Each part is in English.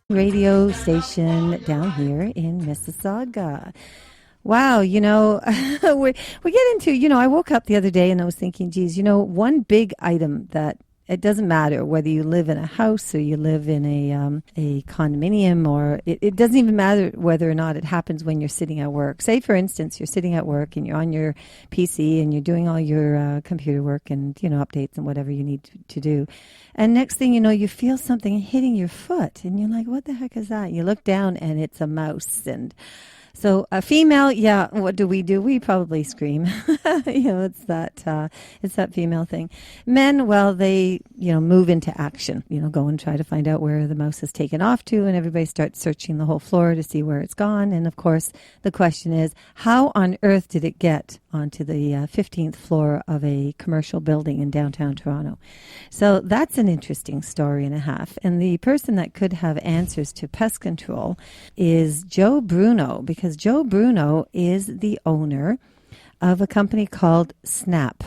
Radio station down here in Mississauga. Wow, we get into, I woke up the other day and I was thinking, geez, one big item that it doesn't matter whether you live in a house or you live in a condominium, or it doesn't even matter whether or not it happens when you're sitting at work. Say, for instance, you're sitting at work and you're on your PC and you're doing all your computer work and, updates and whatever you need to do. And next thing you know, you feel something hitting your foot and you're like, what the heck is that? You look down and it's a mouse. And so a female, yeah, what do? We probably scream. It's that female thing. Men, well, they, move into action, go and try to find out where the mouse has taken off to, and everybody starts searching the whole floor to see where it's gone. And of course, the question is, how on earth did it get onto the 15th floor of a commercial building in downtown Toronto? So that's an interesting story and a half. And the person that could have answers to pest control is Joe Bruno, because Joe Bruno is the owner of a company called Snap,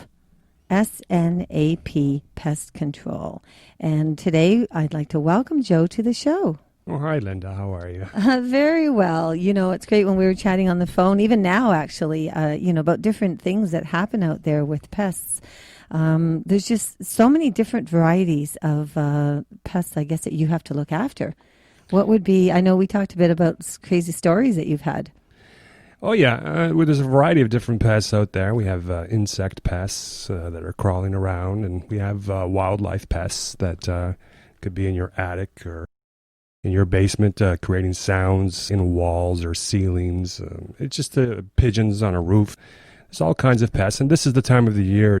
SNAP Pest Control. And today I'd like to welcome Joe to the show. Oh, hi, Linda. How are you? Very well. It's great when we were chatting on the phone, even now, actually, about different things that happen out there with pests. There's just so many different varieties of pests, I guess, that you have to look after. What would be, I know we talked a bit about crazy stories that you've had. Oh, yeah. Well, there's a variety of different pests out there. We have insect pests that are crawling around, and we have wildlife pests that could be in your attic or in your basement, creating sounds in walls or ceilings. It's just pigeons on a roof. There's all kinds of pests, and this is the time of the year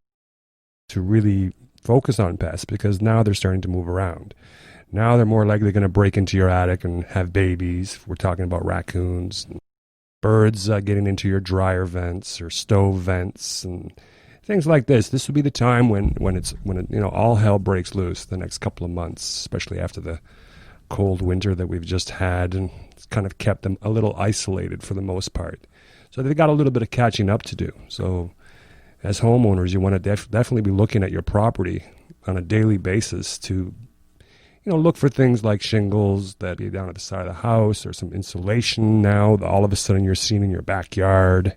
to really focus on pests because now they're starting to move around. Now they're more likely going to break into your attic and have babies. We're talking about raccoons, birds getting into your dryer vents or stove vents and things like this. This would be the time when all hell breaks loose the next couple of months, especially after the cold winter that we've just had, and it's kind of kept them a little isolated for the most part. So they've got a little bit of catching up to do. So as homeowners, you want to definitely be looking at your property on a daily basis to look for things like shingles that be down at the side of the house or some insulation now that all of a sudden you're seeing in your backyard.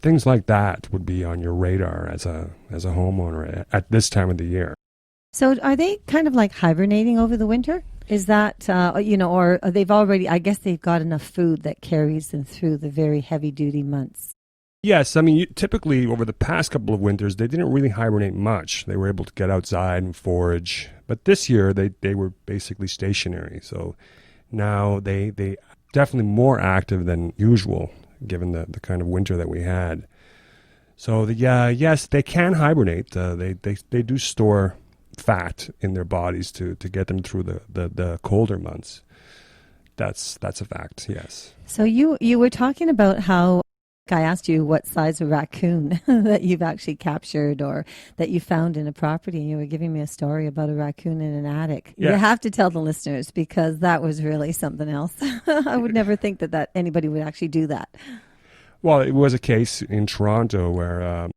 Things like that would be on your radar as a homeowner at this time of the year. So are they kind of like hibernating over the winter? Is that, or they've already, I guess they've got enough food that carries them through the very heavy-duty months? Yes, I mean, typically over the past couple of winters, they didn't really hibernate much. They were able to get outside and forage. But this year, they were basically stationary. So now they definitely more active than usual, given the kind of winter that we had. So, yes, they can hibernate. They do store fat in their bodies to get them through the colder months. That's a fact, yes. So you were talking about how I asked you what size of raccoon that you've actually captured or that you found in a property, and you were giving me a story about a raccoon in an attic. Yeah. You have to tell the listeners because that was really something else. I would never think that anybody would actually do that. Well, it was a case in Toronto where a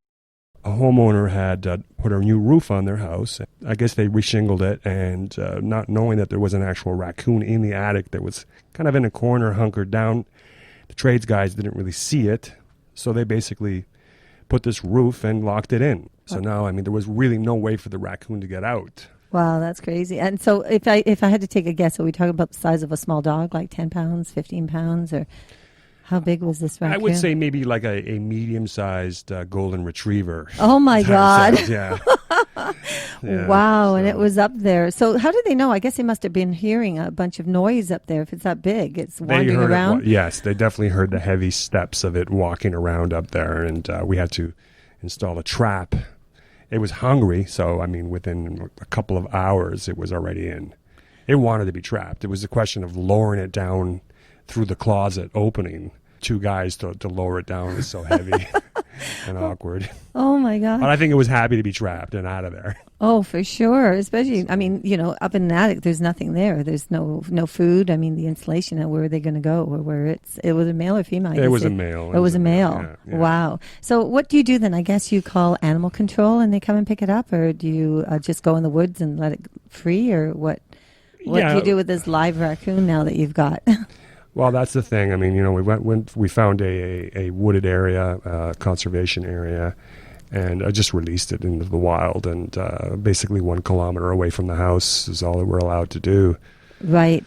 homeowner had put a new roof on their house. I guess they reshingled it, and not knowing that there was an actual raccoon in the attic that was kind of in a corner, hunkered down. The trades guys didn't really see it, so they basically put this roof and locked it in. So now, I mean, there was really no way for the raccoon to get out. Wow, that's crazy. And so if I had to take a guess, are we talking about the size of a small dog, like 10 pounds, 15 pounds, or how big was this raccoon? I would say maybe like a medium-sized golden retriever. Oh, my God. Yeah. Yeah. Wow, So. And it was up there. So how did they know? I guess they must have been hearing a bunch of noise up there if it's that big. It's wandering around. Yes, they definitely heard the heavy steps of it walking around up there, and we had to install a trap. It was hungry, so, I mean, within a couple of hours, it was already in. It wanted to be trapped. It was a question of lowering it down through the closet opening. Two guys to lower it down was so heavy. and awkward. Oh my But God. I think it was happy to be trapped and out of there. Oh, for sure. Especially, I So, mean, up in an attic, there's nothing there. There's no food. I mean, the insulation. Where are they going to go? Or where it was a male or female? I it guess was a male. it was a male. Yeah, yeah. Wow. So what do you do then? I guess you call animal control and they come and pick it up, or do you just go in the woods and let it free, or what? What do Yeah. you do with this live raccoon now that you've got? Well, that's the thing. I mean, we found a wooded area, conservation area, and I just released it into the wild, and basically 1 kilometer away from the house is all that we're allowed to do. Right.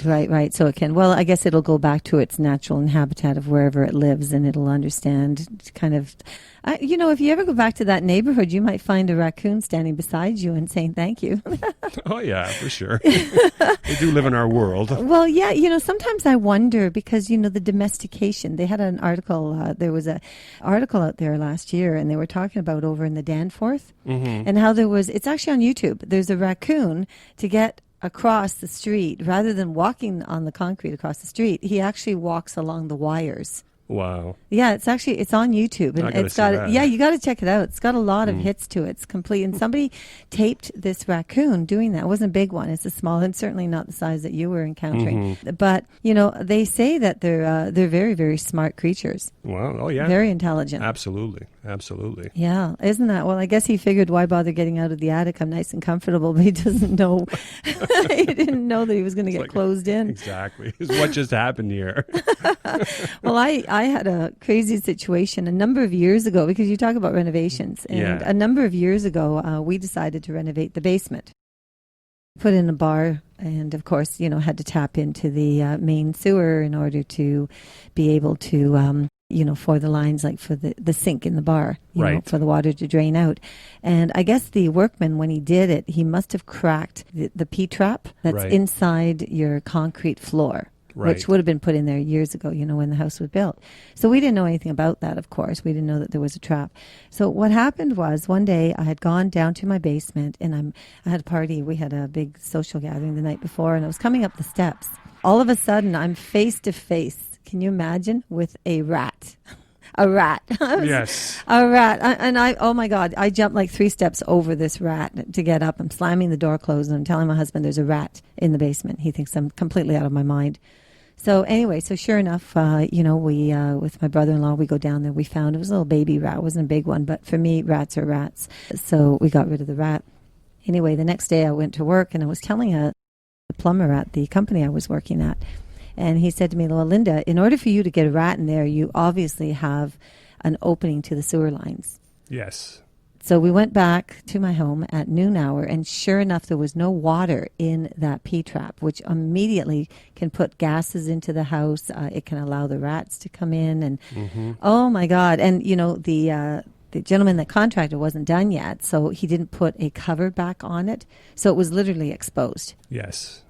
So it can, well, I guess it'll go back to its natural habitat of wherever it lives, and it'll understand kind of, if you ever go back to that neighborhood, you might find a raccoon standing beside you and saying thank you. Oh yeah, for sure. They do live in our world. Well, yeah, sometimes I wonder because, the domestication, they had an article, there was a article out there last year, and they were talking about over in the Danforth and how it's actually on YouTube. There's a raccoon to get across the street rather than walking on the concrete across the street. He actually walks along the wires. Wow. Yeah, it's on YouTube, and I gotta it's see got that. yeah, you got to check it out. It's got a lot of hits to it. It's complete, and somebody taped this raccoon doing that. It wasn't a big one; it's a small, and certainly not the size that you were encountering. But they say that they're very, very smart creatures. Wow. Oh yeah. Very intelligent. Absolutely. Yeah, isn't that? Well, I guess he figured, why bother getting out of the attic? I'm nice and comfortable, but he doesn't know. He didn't know that he was going to get closed in. Exactly. It's what just happened here. Well, I had a crazy situation a number of years ago, because you talk about renovations. And Yeah. a number of years ago, we decided to renovate the basement. Put in a bar, and of course, had to tap into the main sewer in order to be able to, for the lines, like for the sink in the bar, Right. for the water to drain out. And I guess the workman, when he did it, he must have cracked the P-trap that's Right. inside your concrete floor. Right. Which would have been put in there years ago, when the house was built. So we didn't know anything about that, of course. We didn't know that there was a trap. So what happened was, one day I had gone down to my basement, and I had a party. We had a big social gathering the night before, and I was coming up the steps. All of a sudden, I'm face to face, can you imagine, with a rat. A rat. Yes. A rat. Oh my God, I jumped like 3 steps over this rat to get up. I'm slamming the door closed, and I'm telling my husband there's a rat in the basement. He thinks I'm completely out of my mind. So anyway, sure enough, we, with my brother-in-law, we go down there. We found it was a little baby rat. It wasn't a big one, but for me, rats are rats. So we got rid of the rat. Anyway, the next day I went to work, and I was telling the plumber at the company I was working at. And he said to me, well, Linda, in order for you to get a rat in there, you obviously have an opening to the sewer lines. Yes. So we went back to my home at noon hour, and sure enough, there was no water in that P-trap, which immediately can put gases into the house. It can allow the rats to come in, and oh my God. And, the gentleman that contracted wasn't done yet, so he didn't put a cover back on it. So it was literally exposed. Yes.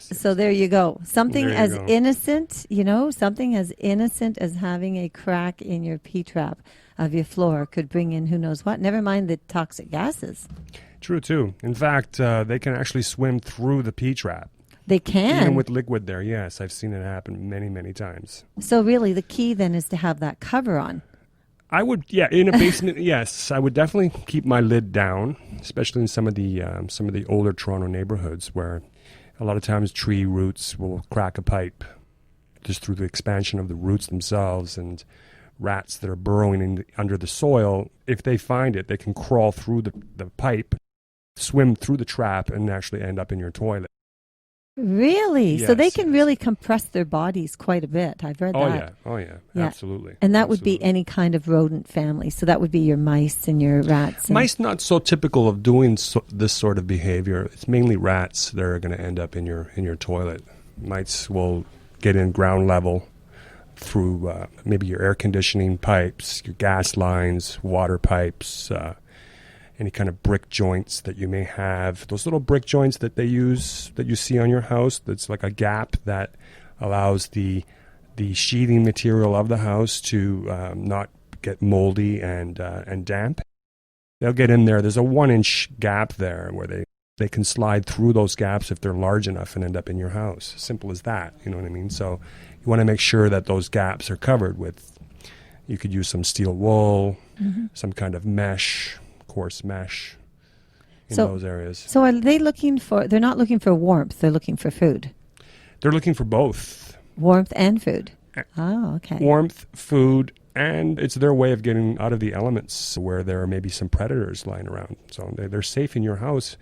So there you go. Something There you as go. innocent, something as innocent as having a crack in your P-trap of your floor could bring in who knows what. Never mind the toxic gases. True, too. In fact, they can actually swim through the P-trap. They can. Even with liquid there, yes. I've seen it happen many, many times. So really the key then is to have that cover on. I would, in a basement, yes. I would definitely keep my lid down, especially in some of the older Toronto neighborhoods where a lot of times tree roots will crack a pipe just through the expansion of the roots themselves, and rats that are burrowing under the soil, if they find it, they can crawl through the pipe, swim through the trap, and actually end up in your toilet. Really? Yes, So they can yes. really compress their bodies quite a bit. I've read that. Oh yeah, Yeah. absolutely. And that would Absolutely. be any kind of rodent family. So that would be your mice and your rats. And Mice not so typical of doing this sort of behavior. It's mainly rats that are going to end up in your toilet. Mice will get in ground level through maybe your air conditioning pipes, your gas lines, water pipes, any kind of brick joints that you may have. Those little brick joints that they use, that you see on your house, that's like a gap that allows the sheathing material of the house to not get moldy and damp. They'll get in there. There's a 1-inch gap there where they can slide through those gaps if they're large enough and end up in your house. Simple as that. You know what I mean? So you want to make sure that those gaps are covered with You could use some steel wool, some kind of mesh, coarse mesh in those areas. So are they they're not looking for warmth, they're looking for food? They're looking for both. Warmth and food. Oh, okay. Warmth, food, and it's their way of getting out of the elements where there are maybe some predators lying around. So they're safe in your house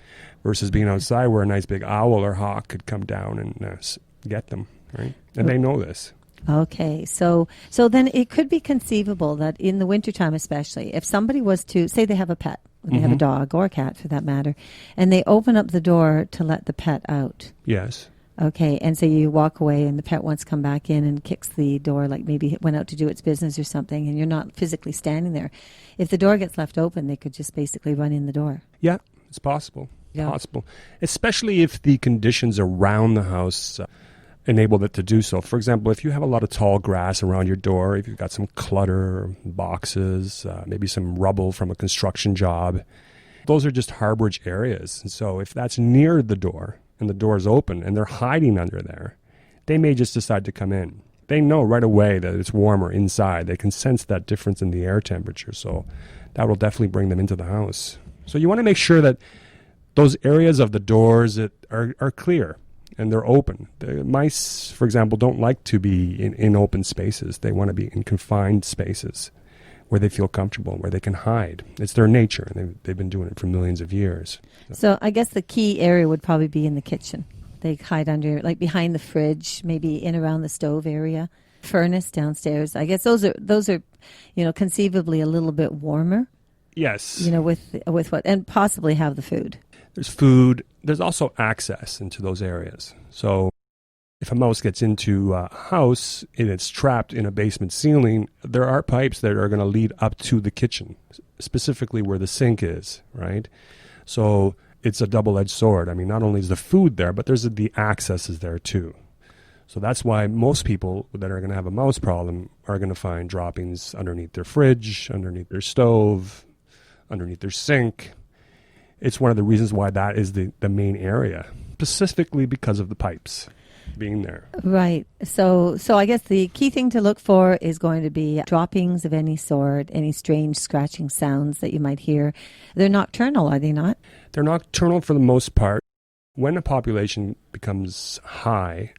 versus being outside where a nice big owl or hawk could come down and get them, right? And they know this. Okay, so then it could be conceivable that in the wintertime especially, if somebody was to, say they have a pet, they have a dog or a cat for that matter, and they open up the door to let the pet out. Yes. Okay, and so you walk away and the pet wants to come back in and kicks the door, like maybe it went out to do its business or something, and you're not physically standing there. If the door gets left open, they could just basically run in the door. Yeah, it's possible. Yeah. Possible. Especially if the conditions around the house enable it to do so. For example, if you have a lot of tall grass around your door, if you've got some clutter, boxes, maybe some rubble from a construction job, those are just harborage areas. And so if that's near the door and the door is open and they're hiding under there, they may just decide to come in. They know right away that it's warmer inside. They can sense that difference in the air temperature. So that will definitely bring them into the house. So you want to make sure that those areas of the doors that are clear and they're open. The mice, for example, don't like to be in open spaces. They want to be in confined spaces where they feel comfortable, where they can hide. It's their nature, and they've been doing it for millions of years. So I guess the key area would probably be in the kitchen. They hide under, like behind the fridge, maybe in around the stove area, furnace downstairs. I guess those are, conceivably a little bit warmer. Yes. With what, and possibly have the food. There's food. There's also access into those areas. So if a mouse gets into a house and it's trapped in a basement ceiling, there are pipes that are going to lead up to the kitchen, specifically where the sink is, right? So it's a double-edged sword. I mean, not only is the food there, but there's the access is there too. So that's why most people that are going to have a mouse problem are going to find droppings underneath their fridge, underneath their stove, underneath their sink. It's one of the reasons why that is the main area, specifically because of the pipes being there. Right. So I guess the key thing to look for is going to be droppings of any sort, any strange scratching sounds that you might hear. They're nocturnal, are they not? They're nocturnal for the most part. When a population becomes high,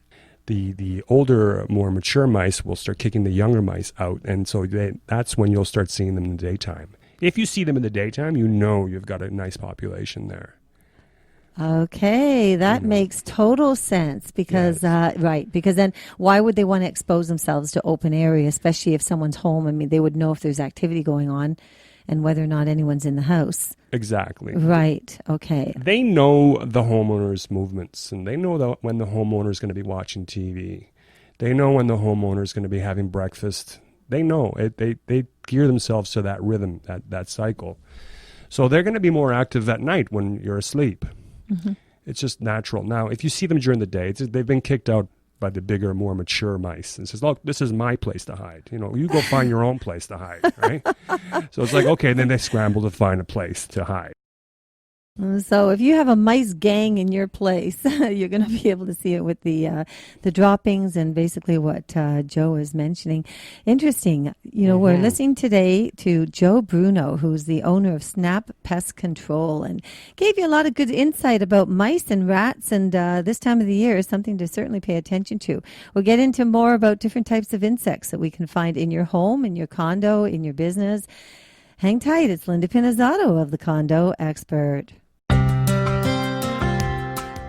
the older, more mature mice will start kicking the younger mice out, and so that's when you'll start seeing them in the daytime. If you see them in the daytime, you know you've got a nice population there. Okay, that makes total sense because, Yes. right, because then why would they want to expose themselves to open area, especially if someone's home? I mean, they would know if there's activity going on and whether or not anyone's in the house. Exactly. Right, okay. They know the homeowner's movements, and they know when the homeowner is going to be watching TV. They know when the homeowner is going to be having breakfast. They know it. They gear themselves to that rhythm, that cycle. So they're going to be more active at night when you're asleep. Mm-hmm. It's just natural. Now, if you see them during the day, they've been kicked out by the bigger, more mature mice. And says, look, this is my place to hide. You go find your own place to hide, right? So it's like, okay, then they scramble to find a place to hide. So if you have a mice gang in your place, you're going to be able to see it with the droppings and basically what Joe is mentioning. Interesting. We're listening today to Joe Bruno, who's the owner of Snap Pest Control, and gave you a lot of good insight about mice and rats, and this time of the year is something to certainly pay attention to. We'll get into more about different types of insects that we can find in your home, in your condo, in your business. Hang tight. It's Linda Pinizzato of the Condo Expert.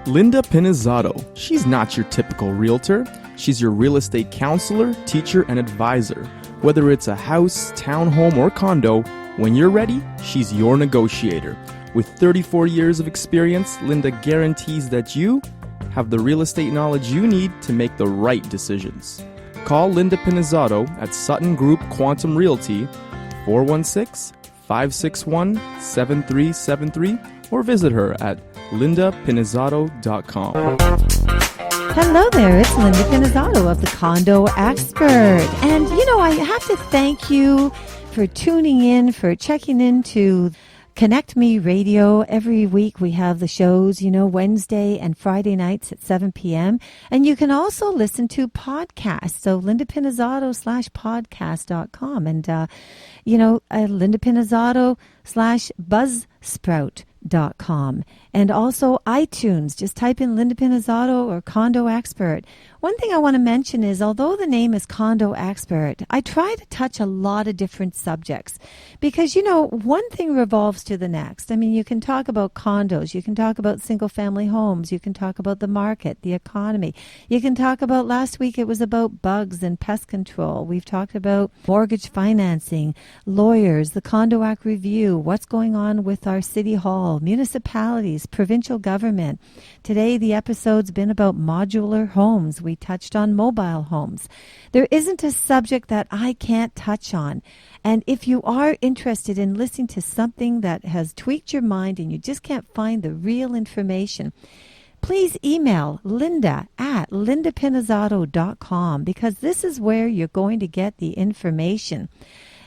Linda Pinizzato. She's not your typical realtor. She's your real estate counselor, teacher, and advisor. Whether it's a house, townhome, or condo, when you're ready, she's your negotiator. With 34 years of experience, Linda guarantees that you have the real estate knowledge you need to make the right decisions. Call Linda Pinizzato at Sutton Group Quantum Realty, 416-561-7373, or visit her at lindapinizzato.com. Hello there, it's Linda Pinizzato of the Condo Expert. And, I have to thank you for tuning in, for checking into Connect Me Radio. Every week we have the shows, Wednesday and Friday nights at 7 p.m. And you can also listen to podcasts. So Linda Pinizzato /podcast.com and, Linda Pinizzato /Buzzsprout.com. And also iTunes. Just type in Linda Pinizzato or Condo Expert. One thing I want to mention is, although the name is Condo Expert, I try to touch a lot of different subjects because, one thing revolves to the next. I mean, you can talk about condos, you can talk about single-family homes, you can talk about the market, the economy. You can talk about, last week it was about bugs and pest control. We've talked about mortgage financing, lawyers, the Condo Act review, what's going on with our city hall, municipalities, provincial government. Today, the episode's been about modular homes. We touched on mobile homes. There isn't a subject that I can't touch on. And if you are interested in listening to something that has tweaked your mind and you just can't find the real information, please email linda@lindapinizzato.com, because this is where you're going to get the information.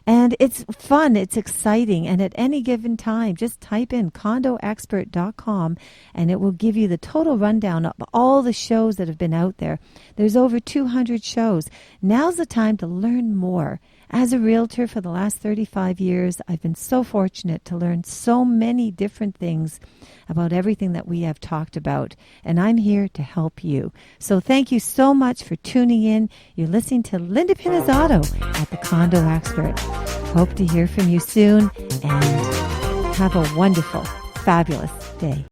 And it's fun, it's exciting, and at any given time, just type in condoexpert.com and it will give you the total rundown of all the shows that have been out there. There's over 200 shows. Now's the time to learn more. As a realtor for the last 35 years, I've been so fortunate to learn so many different things about everything that we have talked about, and I'm here to help you. So thank you so much for tuning in. You're listening to Linda Pinizzato at the Condo Expert. Hope to hear from you soon, and have a wonderful, fabulous day.